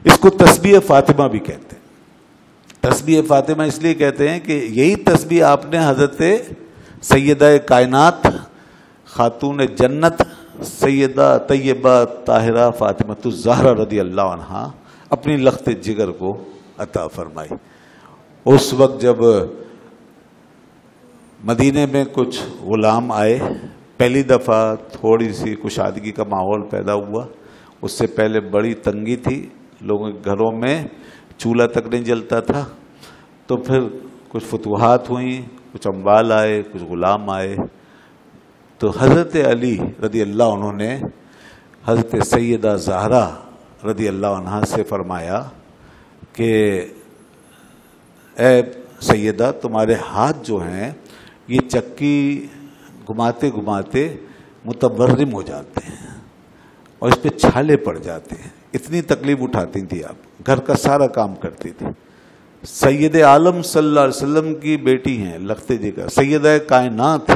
اس کو تسبیح فاطمہ بھی کہتے ہیں۔ تسبیح فاطمہ اس لیے کہتے ہیں کہ یہی تسبیح آپ نے حضرت سیدہ کائنات خاتون جنت سیدہ طیبہ طاہرہ فاطمۃ الزہرا رضی اللہ عنہا اپنی لخت جگر کو عطا فرمائی۔ اس وقت جب مدینے میں کچھ غلام آئے، پہلی دفعہ تھوڑی سی کشادگی کا ماحول پیدا ہوا، اس سے پہلے بڑی تنگی تھی، لوگوں کے گھروں میں چولہا تک نہیں جلتا تھا، تو پھر کچھ فتوحات ہوئیں، کچھ اموال آئے، کچھ غلام آئے، تو حضرت علی رضی اللہ عنہ نے حضرت سیدہ زہرا رضی اللہ عنہ سے فرمایا کہ اے سیدہ، تمہارے ہاتھ جو ہیں یہ چکی گھماتے گھماتے متورم ہو جاتے ہیں اور اس پہ چھالے پڑ جاتے ہیں، اتنی تکلیف اٹھاتی تھی آپ، گھر کا سارا کام کرتی تھی۔ سید عالم صلی اللہ علیہ وسلم کی بیٹی ہیں لخت جگر، سیدہ کائنات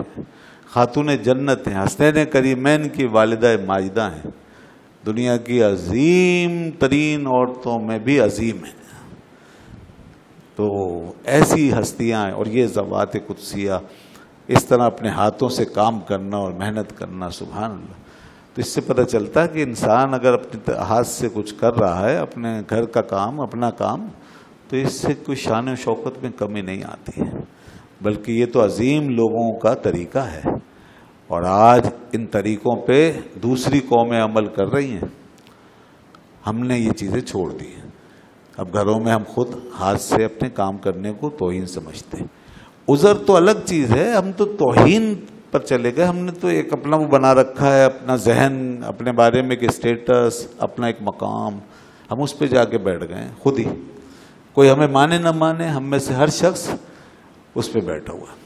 خاتون جنت ہیں، حسنین کریمین کی والدہ ماجدہ ہیں، دنیا کی عظیم ترین عورتوں میں بھی عظیم ہیں۔ تو ایسی ہستیاں ہیں، اور یہ ذوات قدسیہ اس طرح اپنے ہاتھوں سے کام کرنا اور محنت کرنا، سبحان اللہ۔ تو اس سے پتہ چلتا ہے کہ انسان اگر اپنے ہاتھ سے کچھ کر رہا ہے، اپنے گھر کا کام، اپنا کام، تو اس سے کوئی شان و شوکت میں کمی نہیں آتی ہے، بلکہ یہ تو عظیم لوگوں کا طریقہ ہے، اور آج ان طریقوں پہ دوسری قومیں عمل کر رہی ہیں، ہم نے یہ چیزیں چھوڑ دی ہیں۔ اب گھروں میں ہم خود ہاتھ سے اپنے کام کرنے کو توہین سمجھتے ہیں۔ عذر تو الگ چیز ہے، ہم تو توہین پر چلے گئے، ہم نے تو ایک اپنا وہ بنا رکھا ہے، اپنا ذہن، اپنے بارے میں ایک اسٹیٹس، اپنا ایک مقام، ہم اس پہ جا کے بیٹھ گئے ہیں خود ہی، کوئی ہمیں مانے نہ مانے، ہم میں سے ہر شخص اس پہ بیٹھا ہوا ہے،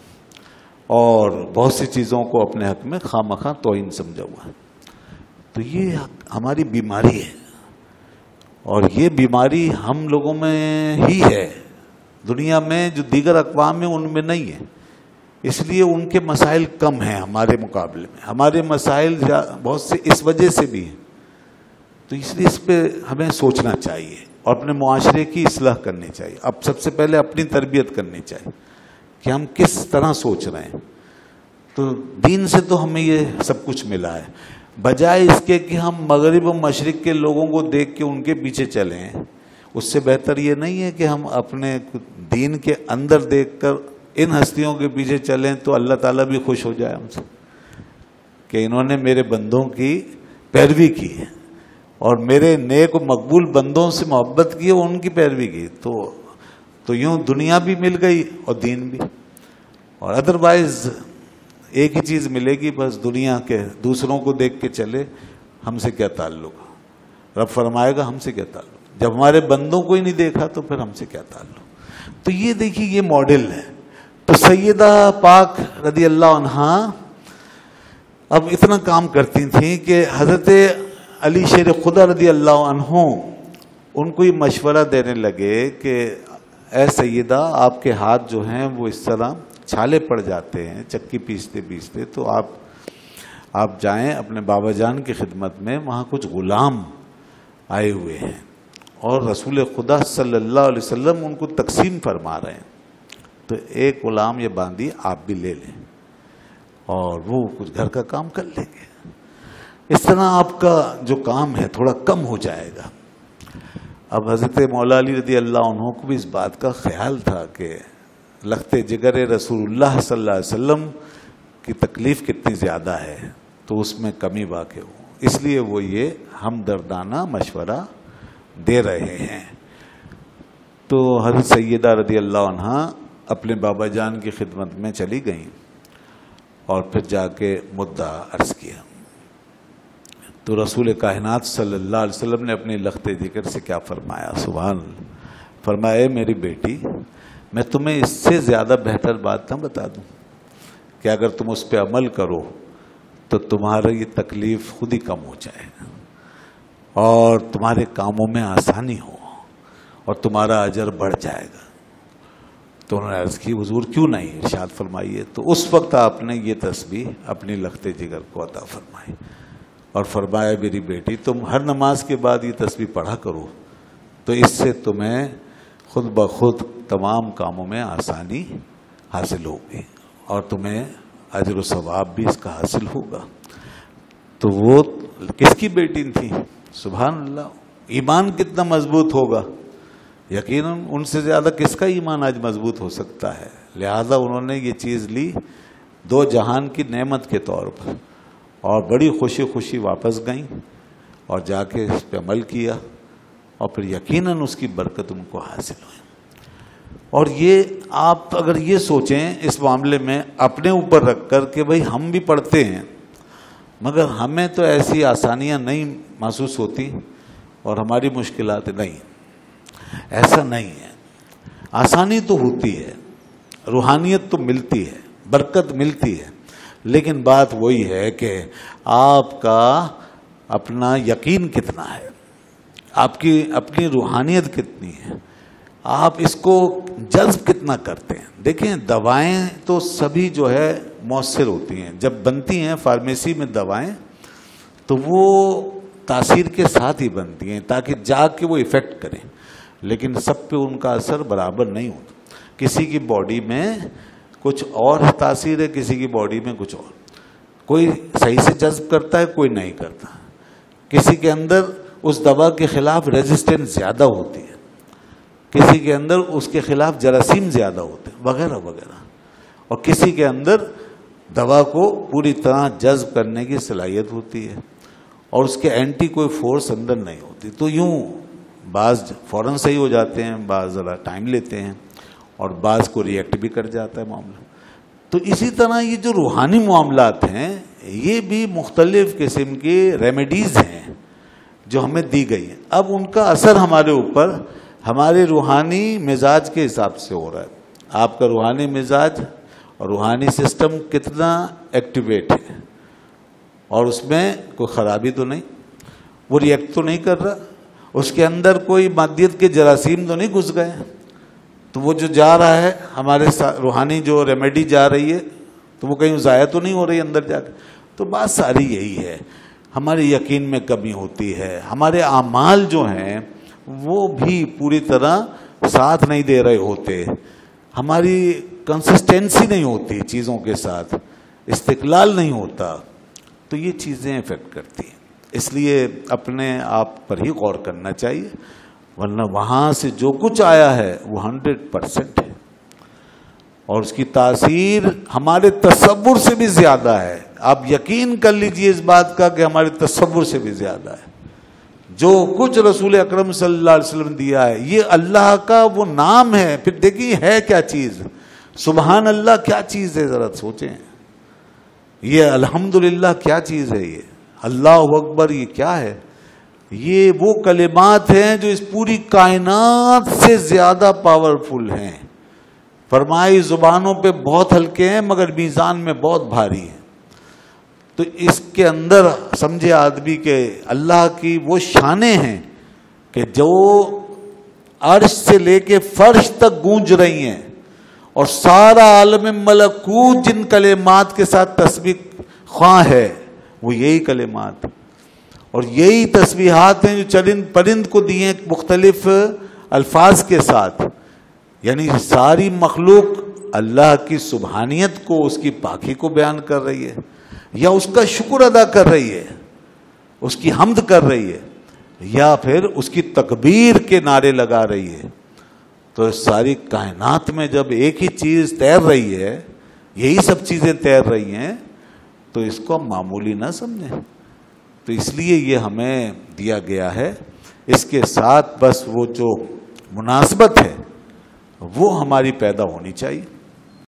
اور بہت سی چیزوں کو اپنے حق میں خواہ مخواہ توہین سمجھا ہوا ہے۔ تو یہ ہماری بیماری ہے، اور یہ بیماری ہم لوگوں میں ہی ہے، دنیا میں جو دیگر اقوام ہیں ان میں نہیں ہے، اس لیے ان کے مسائل کم ہیں ہمارے مقابلے میں، ہمارے مسائل بہت سے اس وجہ سے بھی ہیں۔ تو اس لیے اس پہ ہمیں سوچنا چاہیے اور اپنے معاشرے کی اصلاح کرنی چاہیے۔ اب سب سے پہلے اپنی تربیت کرنی چاہیے کہ ہم کس طرح سوچ رہے ہیں۔ تو دین سے تو ہمیں یہ سب کچھ ملا ہے، بجائے اس کے کہ ہم مغرب و مشرق کے لوگوں کو دیکھ کے ان کے پیچھے چلیں، اس سے بہتر یہ نہیں ہے کہ ہم اپنے دین کے اندر دیکھ کر ان ہستیوں کے پیچھے چلیں تو اللہ تعالیٰ بھی خوش ہو جائے ہم سے کہ انہوں نے میرے بندوں کی پیروی کی ہے اور میرے نیک و مقبول بندوں سے محبت کی اور ان کی پیروی کی، تو یوں دنیا بھی مل گئی اور دین بھی، اور ادروائز ایک ہی چیز ملے گی بس، دنیا کے دوسروں کو دیکھ کے چلے، ہم سے کیا تعلق، رب فرمائے گا ہم سے کیا تعلق، جب ہمارے بندوں کو ہی نہیں دیکھا تو پھر ہم سے کیا تعلق۔ تو یہ دیکھیے یہ ماڈل ہے۔ تو سیدہ پاک رضی اللہ عنہا اب اتنا کام کرتی تھیں کہ حضرت علی شیر خدا رضی اللہ عنہ ان کو یہ مشورہ دینے لگے کہ اے سیدہ، آپ کے ہاتھ جو ہیں وہ اس طرح چھالے پڑ جاتے ہیں چکی پیستے پیستے، تو آپ جائیں اپنے بابا جان کی خدمت میں، وہاں کچھ غلام آئے ہوئے ہیں اور رسول خدا صلی اللہ علیہ وسلم ان کو تقسیم فرما رہے ہیں، تو ایک غلام یہ باندھی آپ بھی لے لیں اور وہ کچھ گھر کا کام کر لیں گے، اس طرح آپ کا جو کام ہے تھوڑا کم ہو جائے گا۔ اب حضرت مولا علی رضی اللہ عنہ کو بھی اس بات کا خیال تھا کہ لخت جگر رسول اللہ صلی اللہ علیہ وسلم کی تکلیف کتنی زیادہ ہے، تو اس میں کمی واقع ہو، اس لیے وہ یہ ہمدردانہ مشورہ دے رہے ہیں۔ تو حضرت سیدہ رضی اللہ عنہا اپنے بابا جان کی خدمت میں چلی گئیں اور پھر جا کے مدعا عرض کیا، تو رسول کائنات صلی اللہ علیہ وسلم نے اپنی لخت جگر سے کیا فرمایا، سبحان اللہ، فرمایا میری بیٹی، میں تمہیں اس سے زیادہ بہتر بات نہ بتا دوں کہ اگر تم اس پہ عمل کرو تو تمہاری یہ تکلیف خود ہی کم ہو جائے گا اور تمہارے کاموں میں آسانی ہو اور تمہارا اجر بڑھ جائے گا۔ تو انہوں نے عرض کی حضور کیوں نہیں، ارشاد فرمائیے۔ تو اس وقت آپ نے یہ تسبیح اپنی لخت جگر کو عطا فرمائی اور فرمایا میری بیٹی تم ہر نماز کے بعد یہ تسبیح پڑھا کرو تو اس سے تمہیں خود بخود تمام کاموں میں آسانی حاصل ہوگی اور تمہیں اجر و ثواب بھی اس کا حاصل ہوگا۔ تو وہ کس کی بیٹی تھی؟ سبحان اللہ، ایمان کتنا مضبوط ہوگا، یقیناً ان سے زیادہ کس کا ایمان آج مضبوط ہو سکتا ہے۔ لہذا انہوں نے یہ چیز لی دو جہان کی نعمت کے طور پر اور بڑی خوشی خوشی واپس گئیں اور جا کے اس پہ عمل کیا اور پھر یقیناً اس کی برکت ان کو حاصل ہوئی۔ اور یہ آپ اگر یہ سوچیں اس معاملے میں اپنے اوپر رکھ کر کہ بھئی ہم بھی پڑھتے ہیں مگر ہمیں تو ایسی آسانیاں نہیں محسوس ہوتی اور ہماری مشکلات نہیں، ایسا نہیں ہے۔ آسانی تو ہوتی ہے، روحانیت تو ملتی ہے، برکت ملتی ہے، لیکن بات وہی ہے کہ آپ کا اپنا یقین کتنا ہے، آپ کی اپنی روحانیت کتنی ہے، آپ اس کو جذب کتنا کرتے ہیں۔ دیکھیں دوائیں تو سبھی جو ہے مؤثر ہوتی ہیں، جب بنتی ہیں فارمیسی میں دوائیں تو وہ تاثیر کے ساتھ ہی بنتی ہیں تاکہ جا کے وہ ایفیکٹ کریں، لیکن سب پہ ان کا اثر برابر نہیں ہوتا۔ کسی کی باڈی میں کچھ اور تاثیر ہے، کسی کی باڈی میں کچھ اور، کوئی صحیح سے جذب کرتا ہے، کوئی نہیں کرتا، کسی کے اندر اس دوا کے خلاف ریزسٹنس زیادہ ہوتی ہے، کسی کے اندر اس کے خلاف جراثیم زیادہ ہوتے ہیں وغیرہ وغیرہ، اور کسی کے اندر دوا کو پوری طرح جذب کرنے کی صلاحیت ہوتی ہے اور اس کے اینٹی کوئی فورس اندر نہیں ہوتی۔ تو یوں بعض فوراً صحیح ہو جاتے ہیں، بعض ذرا ٹائم لیتے ہیں اور بعض کو ریئیکٹ بھی کر جاتا ہے معاملہ۔ تو اسی طرح یہ جو روحانی معاملات ہیں یہ بھی مختلف قسم کی ریمیڈیز ہیں جو ہمیں دی گئی ہیں۔ اب ان کا اثر ہمارے اوپر ہمارے روحانی مزاج کے حساب سے ہو رہا ہے۔ آپ کا روحانی مزاج اور روحانی سسٹم کتنا ایکٹیویٹ ہے اور اس میں کوئی خرابی تو نہیں، وہ ریئیکٹ تو نہیں کر رہا، اس کے اندر کوئی مادیت کے جراثیم تو نہیں گھس گئے، تو وہ جو جا رہا ہے ہمارے روحانی جو ریمیڈی جا رہی ہے تو وہ کہیں ضائع تو نہیں ہو رہی اندر جا کے۔ تو بات ساری یہی ہے، ہمارے یقین میں کمی ہوتی ہے، ہمارے اعمال جو ہیں وہ بھی پوری طرح ساتھ نہیں دے رہے ہوتے، ہماری کنسسٹنسی نہیں ہوتی چیزوں کے ساتھ، استقلال نہیں ہوتا، تو یہ چیزیں افیکٹ کرتی ہیں۔ اس لیے اپنے آپ پر ہی غور کرنا چاہیے، ورنہ وہاں سے جو کچھ آیا ہے وہ 100% ہے اور اس کی تاثیر ہمارے تصور سے بھی زیادہ ہے۔ آپ یقین کر لیجئے اس بات کا کہ ہمارے تصور سے بھی زیادہ ہے۔ جو کچھ رسول اکرم صلی اللہ علیہ وسلم دیا ہے یہ اللہ کا وہ نام ہے، پھر دیکھیے ہے کیا چیز، سبحان اللہ کیا چیز ہے، ذرا سوچیں، یہ الحمدللہ کیا چیز ہے، یہ اللہ اکبر یہ کیا ہے، یہ وہ کلمات ہیں جو اس پوری کائنات سے زیادہ پاورفل ہیں۔ فرمائی زبانوں پہ بہت ہلکے ہیں مگر میزان میں بہت بھاری ہیں۔ تو اس کے اندر سمجھے آدمی کہ اللہ کی وہ شانیں ہیں کہ جو عرش سے لے کے فرش تک گونج رہی ہیں اور سارا عالم ملکوت جن کلمات کے ساتھ تسبیح خواں ہے وہ یہی کلمات اور یہی تسبیحات ہیں جو چرند پرند کو دیے مختلف الفاظ کے ساتھ، یعنی ساری مخلوق اللہ کی سبحانیت کو، اس کی پاکی کو بیان کر رہی ہے یا اس کا شکر ادا کر رہی ہے، اس کی حمد کر رہی ہے یا پھر اس کی تکبیر کے نعرے لگا رہی ہے۔ تو ساری کائنات میں جب ایک ہی چیز تیر رہی ہے، یہی سب چیزیں تیر رہی ہیں، تو اس کو ہم معمولی نہ سمجھیں۔ تو اس لیے یہ ہمیں دیا گیا ہے، اس کے ساتھ بس وہ جو مناسبت ہے وہ ہماری پیدا ہونی چاہیے۔